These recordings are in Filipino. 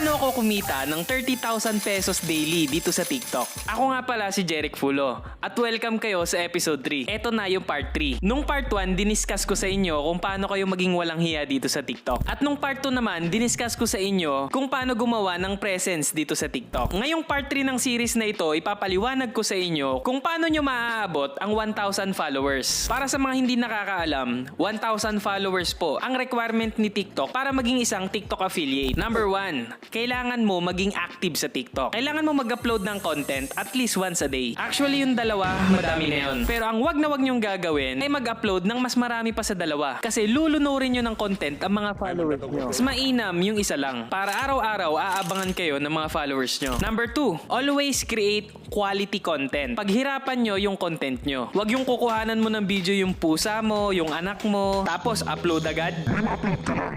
Paano ako kumita ng 30,000 pesos daily dito sa TikTok? Ako nga pala si Jeric Fulo at welcome kayo sa episode 3. Ito na yung part 3. Nung part 1, diniscuss ko sa inyo kung paano kayo maging walang hiya dito sa TikTok. At nung part 2 naman, diniscuss ko sa inyo kung paano gumawa ng presence dito sa TikTok. Ngayong part 3 ng series na ito, ipapaliwanag ko sa inyo kung paano nyo maaabot ang 1,000 followers. Para sa mga hindi nakakaalam, 1,000 followers po ang requirement ni TikTok para maging isang TikTok affiliate. Number 1, kailangan mo maging active sa TikTok. Kailangan mo mag-upload ng content at least once a day. Actually, yung dalawa, madami na yun. Pero ang wag na wag nyong gagawin ay mag-upload ng mas marami pa sa dalawa. Kasi lulunurin nyo ng content ang mga followers nyo. Mas mainam yung isa lang. Para araw-araw aabangan kayo ng mga followers nyo. Number 2, always create quality content. Paghirapan nyo yung content nyo. Wag yung kukuhanan mo ng video yung pusa mo, yung anak mo, tapos upload agad.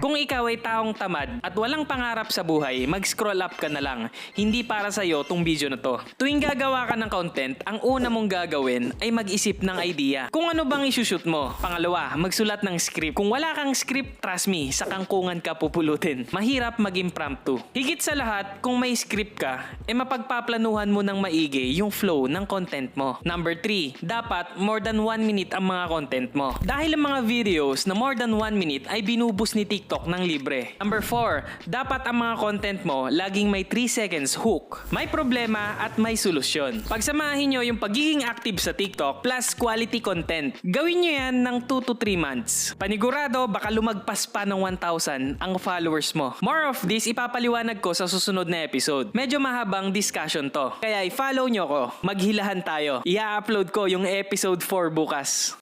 Kung ikaw ay taong tamad at walang pangarap sa buhay, mag-scroll up ka na lang. Hindi para sa'yo tong video na to. Tuwing gagawa ka ng content, ang una mong gagawin ay mag-isip ng idea. Kung ano bang isushoot mo. Pangalawa, magsulat ng script. Kung wala kang script, trust me, sa kangkungan ka pupulutin. Mahirap mag-impromptu. Higit sa lahat, kung may script ka, mapagpaplanuhan mo ng maigi yung flow ng content mo. Number 3, dapat more than 1 minute ang mga content mo. Dahil ang mga videos na more than 1 minute ay binubus ni TikTok ng libre. Number 4, dapat ang mga content mo laging may 3 seconds hook. May problema at may solusyon. Pagsamahin nyo yung pagiging active sa TikTok plus quality content. Gawin nyo yan ng 2 to 3 months. Panigurado, baka lumagpas pa ng 1,000 ang followers mo. More of this ipapaliwanag ko sa susunod na episode. Medyo mahabang discussion to. Kaya i-follow nyo ko. Maghilahan tayo. I-upload ko yung episode 4 bukas.